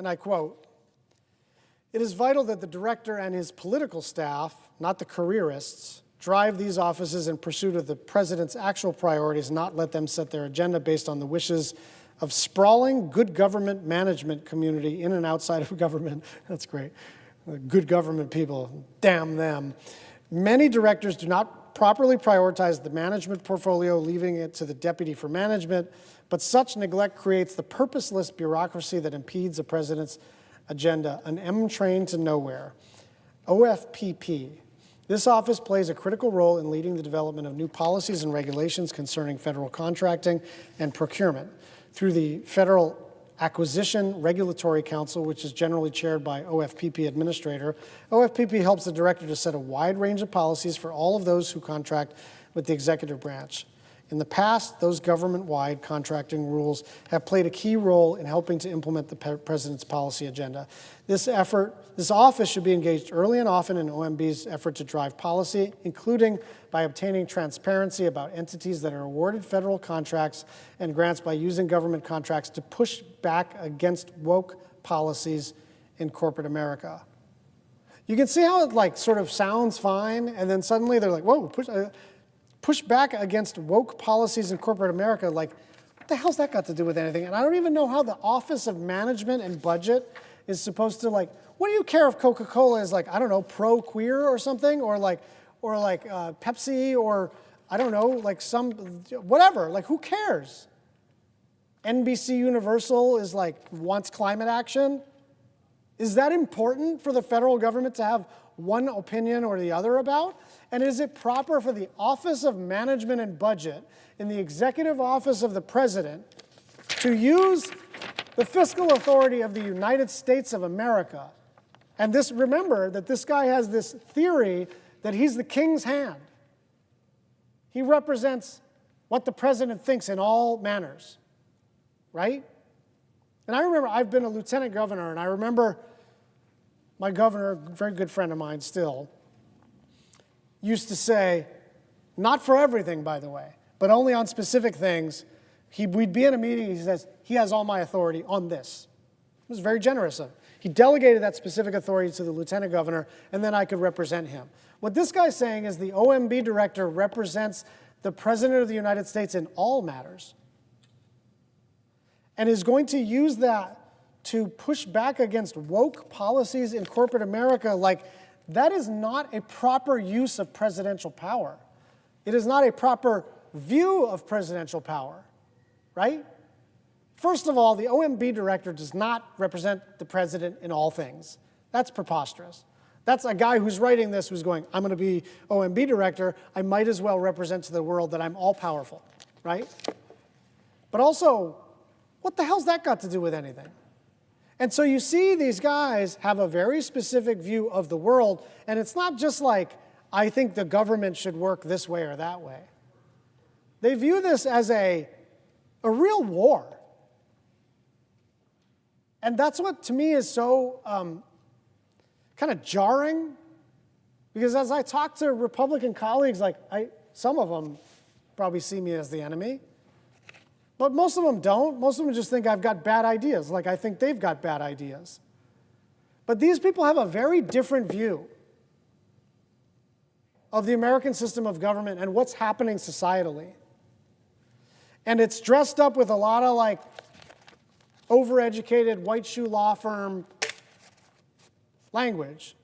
and I quote, "It is vital that the director and his political staff, not the careerists, drive these offices in pursuit of the president's actual priorities, not let them set their agenda based on the wishes of sprawling good government management community in and outside of government." That's great. Good government people, damn them. "Many directors do not properly prioritize the management portfolio, leaving it to the deputy for management, but such neglect creates the purposeless bureaucracy that impedes the president's agenda, an M train to nowhere." OFPP. This office plays a critical role in leading the development of new policies and regulations concerning federal contracting and procurement through the Federal Acquisition Regulatory Council, which is generally chaired by OFPP administrator. OFPP helps the director to set a wide range of policies for all of those who contract with the executive branch. In the past, those government-wide contracting rules have played a key role in helping to implement the president's policy agenda. This office should be engaged early and often in OMB's effort to drive policy, including by obtaining transparency about entities that are awarded federal contracts and grants by using government contracts to push back against woke policies in corporate America. You can see how it sort of sounds fine, and then suddenly they're like, whoa, push back against woke policies in corporate America. Like, what the hell's that got to do with anything? And I don't even know how the Office of Management and Budget is supposed to, what do you care if Coca-Cola is I don't know, pro-queer or something, or Pepsi, or I don't know, some, whatever, who cares? NBC Universal is wants climate action. Is that important for the federal government to have one opinion or the other about? And is it proper for the Office of Management and Budget in the executive office of the president to use the fiscal authority of the United States of America? And remember that this guy has this theory that he's the king's hand. He represents what the president thinks in all manners, right? And I remember, I've been a lieutenant governor, and I remember my governor, a very good friend of mine still, used to say, not for everything, by the way, but only on specific things. We'd be in a meeting, he says, he has all my authority on this. It was very generous of him. He delegated that specific authority to the lieutenant governor, and then I could represent him. What this guy's saying is the OMB director represents the president of the United States in all matters, and is going to use that to push back against woke policies in corporate America. That is not a proper use of presidential power. It is not a proper view of presidential power, right? First of all, the OMB director does not represent the president in all things. That's preposterous. That's a guy who's writing this who's going, I'm going to be OMB director, I might as well represent to the world that I'm all-powerful, right? But also, what the hell's that got to do with anything? And so you see these guys have a very specific view of the world, and it's not just I think the government should work this way or that way. They view this as a real war. And that's what, to me, is so kind of jarring, because as I talk to Republican colleagues, some of them probably see me as the enemy. But most of them don't. Most of them just think I've got bad ideas, I think they've got bad ideas. But these people have a very different view of the American system of government and what's happening societally. And it's dressed up with a lot of overeducated white shoe law firm language.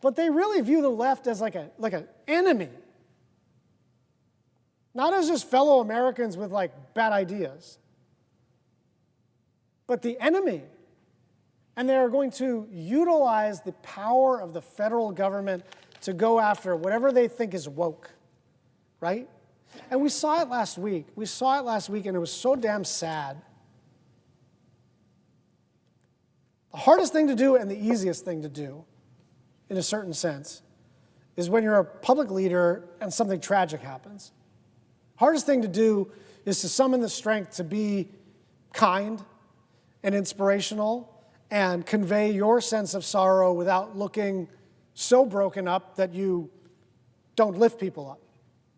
But they really view the left as like an enemy. Not as just fellow Americans with bad ideas, but the enemy. And they are going to utilize the power of the federal government to go after whatever they think is woke, right? And we saw it last week. We saw it last week, and it was so damn sad. The hardest thing to do and the easiest thing to do, in a certain sense, is when you're a public leader and something tragic happens. Hardest thing to do is to summon the strength to be kind and inspirational and convey your sense of sorrow without looking so broken up that you don't lift people up,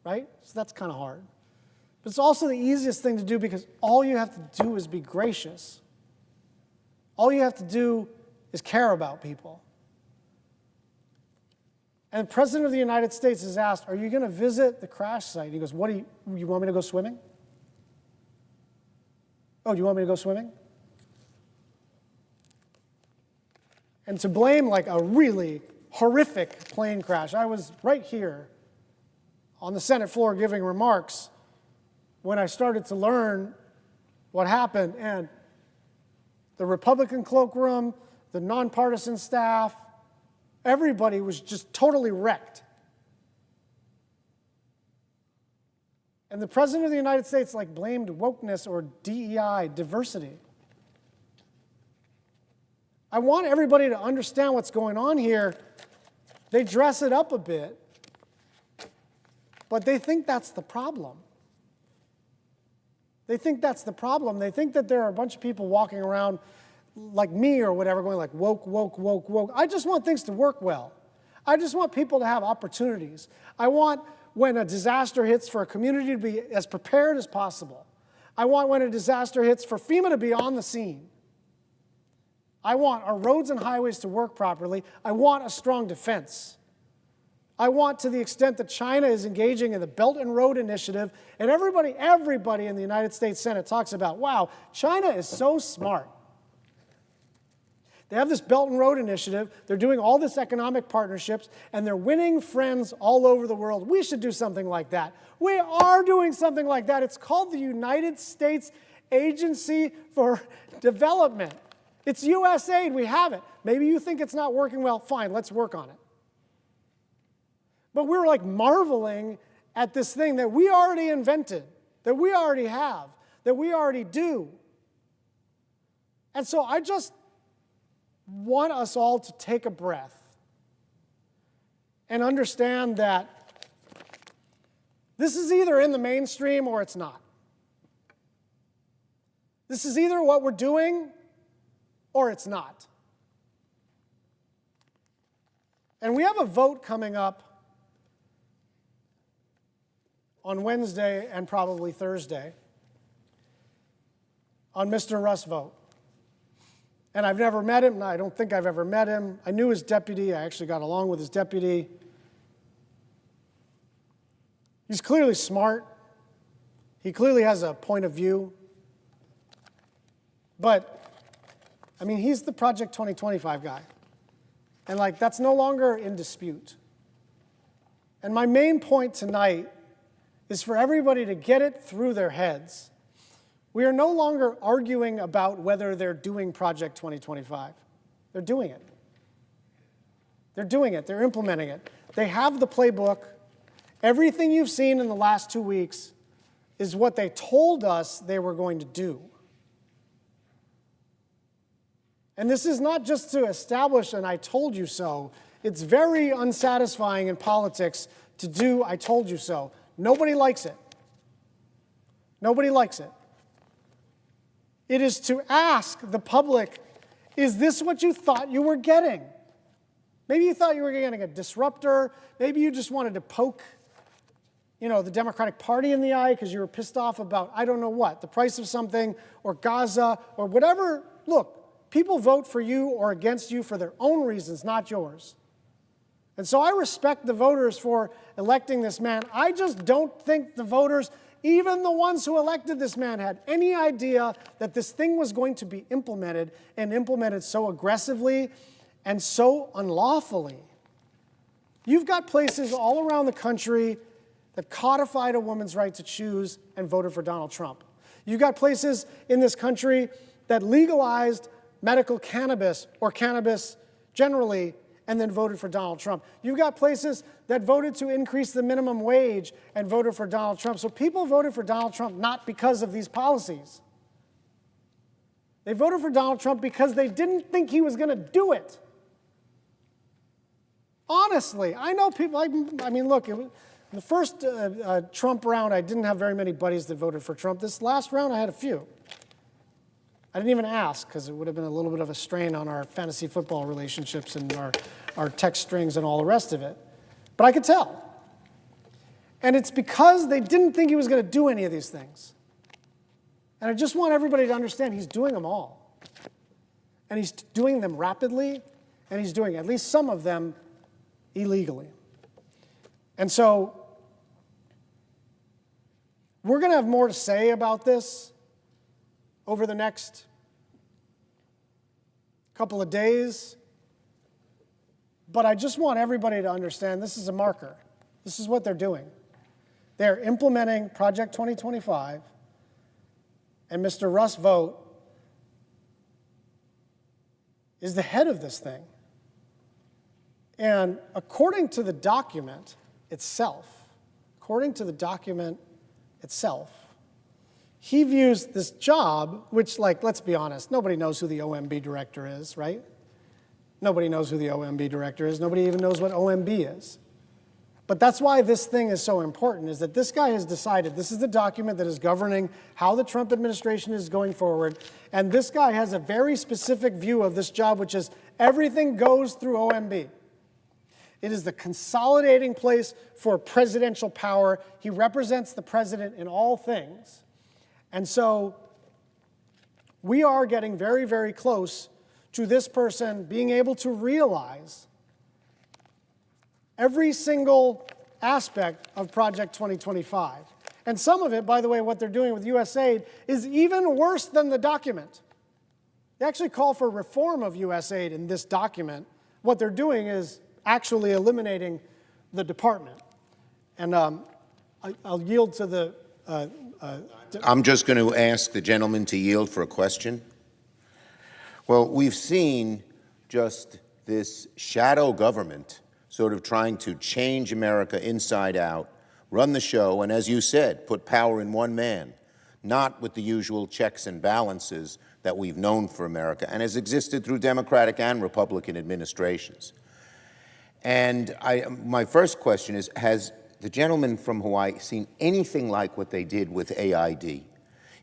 right? So that's kind of hard. But it's also the easiest thing to do because all you have to do is be gracious. All you have to do is care about people. And the President of the United States is asked, are you going to visit the crash site? He goes, what do you want me to go swimming? Oh, do you want me to go swimming? And to blame like a really horrific plane crash. I was right here on the Senate floor giving remarks when I started to learn what happened, and the Republican cloakroom, the nonpartisan staff, everybody was just totally wrecked. And the President of the United States like blamed wokeness or DEI, diversity. I want everybody to understand what's going on here. They dress it up a bit, but they think that's the problem. They think that's the problem. They think that there are a bunch of people walking around like me or whatever going like woke, woke, woke, woke. I just want things to work well. I just want people to have opportunities. I want when a disaster hits for a community to be as prepared as possible. I want when a disaster hits for FEMA to be on the scene. I want our roads and highways to work properly. I want a strong defense. I want, to the extent that China is engaging in the Belt and Road Initiative, and everybody in the United States Senate talks about, wow, China is so smart. They have this Belt and Road Initiative, they're doing all this economic partnerships, and they're winning friends all over the world. We should do something like that. We are doing something like that. It's called the United States Agency for Development. It's USAID, we have it. Maybe you think it's not working well, fine, let's work on it. But we're like marveling at this thing that we already invented, that we already have, that we already do. And so I just want us all to take a breath and understand that this is either in the mainstream or it's not. This is either what we're doing or it's not. And we have a vote coming up on Wednesday and probably Thursday on Mr. Russ Vought. And I've never met him. I don't think I've ever met him. I knew his deputy. I actually got along with his deputy. He's clearly smart. He clearly has a point of view. But I mean, he's the Project 2025 guy. And like, that's no longer in dispute. And my main point tonight is for everybody to get it through their heads. We are no longer arguing about whether they're doing Project 2025. They're doing it. They're doing it. They're implementing it. They have the playbook. Everything you've seen in the last 2 weeks is what they told us they were going to do. And this is not just to establish an I told you so. It's very unsatisfying in politics to do I told you so. Nobody likes it. Nobody likes it. It is to ask the public, is this what you thought you were getting? Maybe you thought you were getting a disruptor. Maybe you just wanted to poke, the Democratic Party in the eye because you were pissed off about, I don't know what, the price of something or Gaza or whatever. Look, people vote for you or against you for their own reasons, not yours. And so I respect the voters for electing this man. I just don't think the voters, even the ones who elected this man, had any idea that this thing was going to be implemented, and implemented so aggressively and so unlawfully. You've got places all around the country that codified a woman's right to choose and voted for Donald Trump. You've got places in this country that legalized medical cannabis or cannabis generally and then voted for Donald Trump. You've got places that voted to increase the minimum wage and voted for Donald Trump. So people voted for Donald Trump not because of these policies. They voted for Donald Trump because they didn't think he was going to do it. Honestly, I know people, look, in the first Trump round, I didn't have very many buddies that voted for Trump. This last round, I had a few. I didn't even ask because it would have been a little bit of a strain on our fantasy football relationships and our text strings and all the rest of it. But I could tell. And it's because they didn't think he was going to do any of these things. And I just want everybody to understand he's doing them all. and he's doing them rapidly, and he's doing at least some of them illegally. And so we're going to have more to say about this over the next couple of days, but I just want everybody to understand this is a marker. This is what they're doing. They're implementing Project 2025, and Mr. Russ Vought is the head of this thing. And according to the document itself, he views this job, which, like, let's be honest, nobody knows who the OMB director is, right? Nobody knows who the OMB director is. Nobody even knows what OMB is. But that's why this thing is so important, is that this guy has decided this is the document that is governing how the Trump administration is going forward. And this guy has a very specific view of this job, which is everything goes through OMB. It is the consolidating place for presidential power. He represents the president in all things. And so we are getting very, very close to this person being able to realize every single aspect of Project 2025. And some of it, by the way, what they're doing with USAID is even worse than the document. They actually call for reform of USAID in this document. What they're doing is actually eliminating the department. And I'll yield to the... I'm just going to ask the gentleman to yield for a question. Well, we've seen just this shadow government sort of trying to change America inside out, run the show, and as you said, put power in one man, not with the usual checks and balances that we've known for America and has existed through Democratic and Republican administrations. And my first question is, has the gentleman from Hawaii seen anything like what they did with AID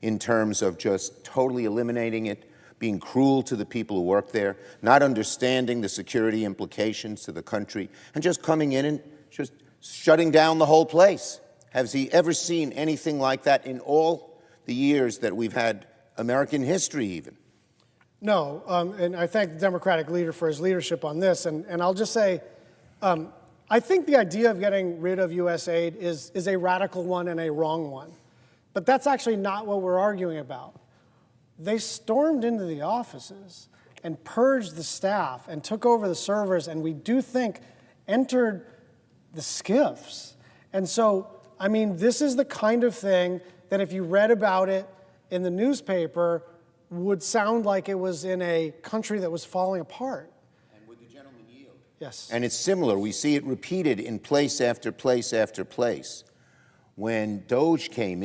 in terms of just totally eliminating it, being cruel to the people who work there, not understanding the security implications to the country, and just coming in and just shutting down the whole place? Has he ever seen anything like that in all the years that we've had American history even? No, and I thank the Democratic leader for his leadership on this, and I'll just say, I think the idea of getting rid of USAID is a radical one and a wrong one. But that's actually not what we're arguing about. They stormed into the offices and purged the staff and took over the servers, and we do think entered the SCIFs. And so, I mean, this is the kind of thing that if you read about it in the newspaper would sound like it was in a country that was falling apart. And would the gentleman yield? Yes. And it's similar. We see it repeated in place after place after place. When DOJ came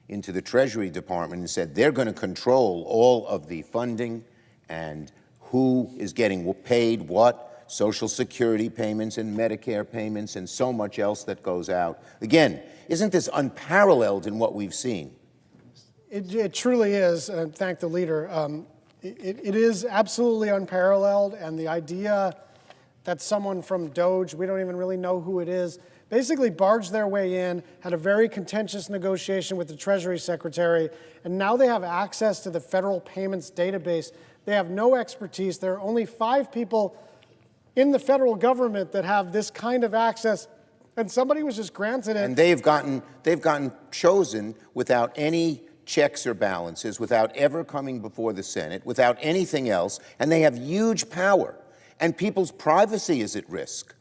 into the Treasury Department and said they're going to control all of the funding and who is getting paid what, Social Security payments and Medicare payments and so much else that goes out. Again, isn't this unparalleled in what we've seen? It truly is, and thank the leader. It is absolutely unparalleled, and the idea that someone from DOJ, we don't even really know who it is, basically barged their way in, had a very contentious negotiation with the Treasury Secretary, and now they have access to the federal payments database. They have no expertise. There are only 5 people in the federal government that have this kind of access, and somebody was just granted it. And they've gotten chosen without any checks or balances, without ever coming before the Senate, without anything else, and they have huge power, and people's privacy is at risk.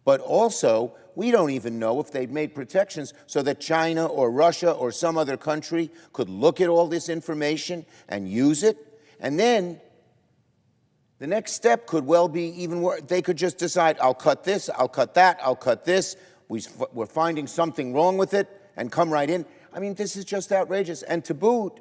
But also, we don't even know if they've made protections so that China or Russia or some other country could look at all this information and use it. And then the next step could well be even worse. They could just decide, I'll cut this, I'll cut that, I'll cut this. We're finding something wrong with it and come right in. I mean, this is just outrageous. And to boot,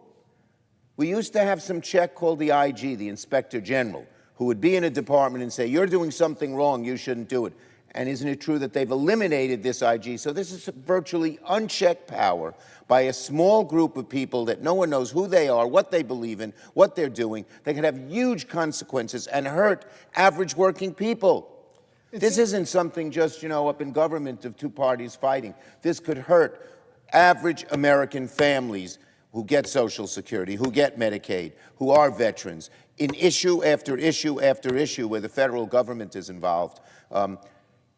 we used to have some check called the IG, the Inspector General, who would be in a department and say, you're doing something wrong, you shouldn't do it. And isn't it true that they've eliminated this IG? So this is virtually unchecked power by a small group of people that no one knows who they are, what they believe in, what they're doing. They could have huge consequences and hurt average working people. This isn't something just, up in government of 2 parties fighting. This could hurt average American families who get Social Security, who get Medicaid, who are veterans, in issue after issue after issue where the federal government is involved,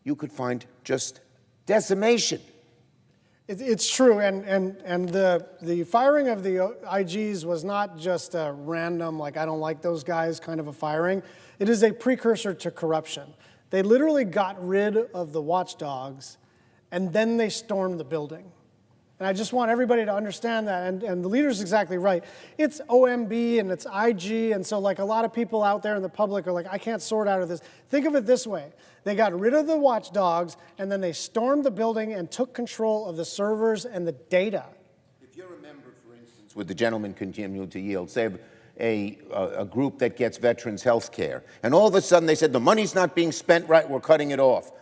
you could find just decimation. It's true, and the firing of the IGs was not just a random, like, I don't like those guys kind of a firing. It is a precursor to corruption. They literally got rid of the watchdogs, and then they stormed the building. And I just want everybody to understand that, and the leader's exactly right. It's OMB and it's IG, and so like a lot of people out there in the public are like, I can't sort out of this. Think of it this way. They got rid of the watchdogs, and then they stormed the building and took control of the servers and the data. If you're a member, for instance, would the gentleman continue to yield, say a group that gets veterans health care, and all of a sudden they said, the money's not being spent right, we're cutting it off.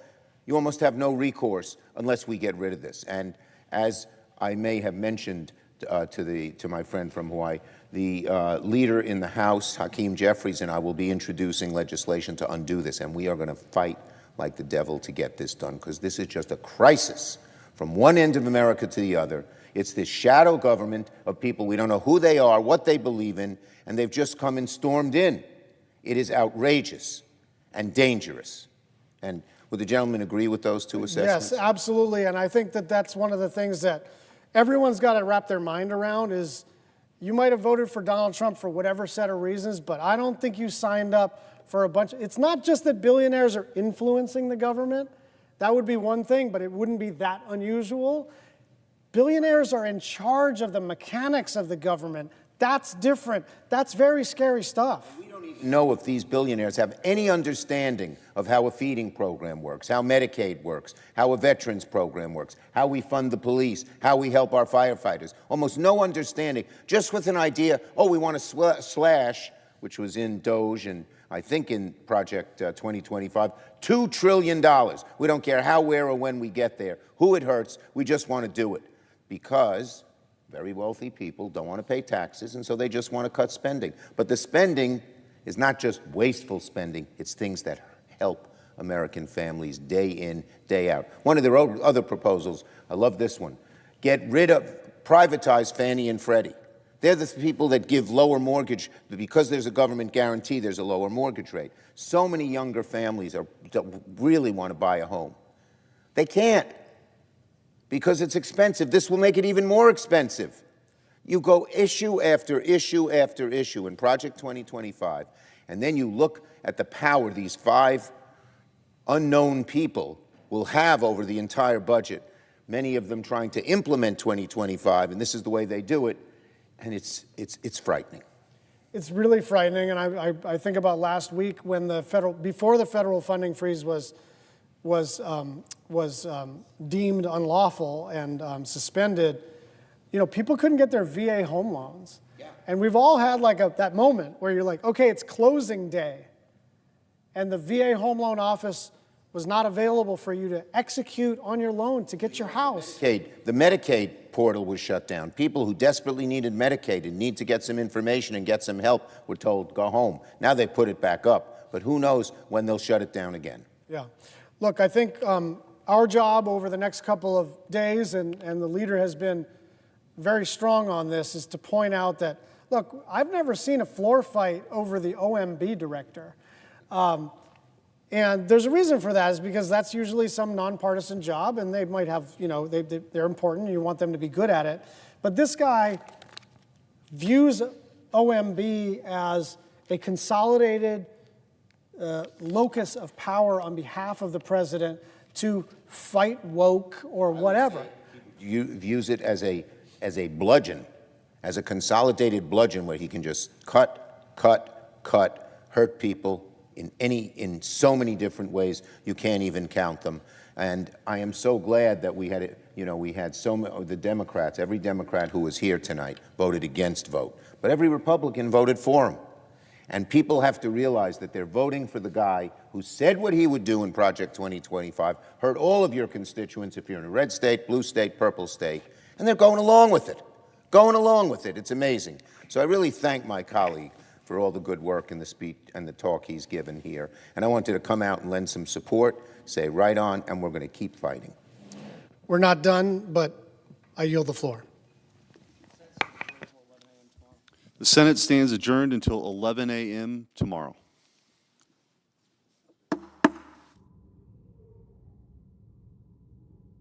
You almost have no recourse unless we get rid of this. And as I may have mentioned to my friend from Hawaii, the leader in the House, Hakeem Jeffries, and I will be introducing legislation to undo this, and we are going to fight like the devil to get this done, because this is just a crisis from one end of America to the other. It's this shadow government of people, we don't know who they are, what they believe in, and they've just come and stormed in. It is outrageous and dangerous. And would the gentleman agree with those two assessments? Yes, absolutely, and I think that that's one of the things that everyone's got to wrap their mind around is you might have voted for Donald Trump for whatever set of reasons, but I don't think you signed up for a bunch. It's not just that billionaires are influencing the government. That would be one thing, but it wouldn't be that unusual. Billionaires are in charge of the mechanics of the government. That's different. That's very scary stuff. We don't even know if these billionaires have any understanding of how a feeding program works, how Medicaid works, how a veterans program works, how we fund the police, how we help our firefighters. Almost no understanding, just with an idea, oh, we want to slash, which was in DOGE and I think in Project 2025, $2 trillion. We don't care how, where, or when we get there, who it hurts, we just want to do it. Because very wealthy people don't want to pay taxes, and so they just want to cut spending. But the spending is not just wasteful spending, it's things that help American families day in, day out. One of their other proposals, I love this one, privatize Fannie and Freddie. They're the people that give lower mortgage, because there's a government guarantee, there's a lower mortgage rate. So many younger families really want to buy a home. They can't, because it's expensive. This will make it even more expensive. You go issue after issue after issue in Project 2025, and then you look at the power these 5 unknown people will have over the entire budget, many of them trying to implement 2025, and this is the way they do it, and it's frightening. It's really frightening, and I think about last week when before the federal funding freeze was deemed unlawful and suspended. You know, people couldn't get their VA home loans, and we've all had like that moment where you're like, okay, it's closing day, and the VA home loan office was not available for you to execute on your loan to get your house. The Medicaid portal was shut down. People who desperately needed Medicaid and need to get some information and get some help were told, go home. Now they put it back up, but who knows when they'll shut it down again. Yeah. Look, I think our job over the next couple of days, and the leader has been very strong on this, is to point out that, look, I've never seen a floor fight over the OMB director. And there's a reason for that, is because that's usually some nonpartisan job, and they might have, you know, they're important, and you want them to be good at it. But this guy views OMB as a consolidated locus of power on behalf of the president to fight woke or whatever. You views it as a bludgeon, as a consolidated bludgeon where he can just cut, hurt people in so many different ways you can't even count them. And I am so glad that we had so many, the Democrats, every Democrat who was here tonight voted against Vought, but every Republican voted for him. And people have to realize that they're voting for the guy who said what he would do in Project 2025, heard all of your constituents, if you're in a red state, blue state, purple state, and they're going along with it. It's amazing. So I really thank my colleague for all the good work and the speech and the talk he's given here. And I wanted to come out and lend some support, say right on, and we're going to keep fighting. We're not done, but I yield the floor. The Senate stands adjourned until 11 a.m. tomorrow.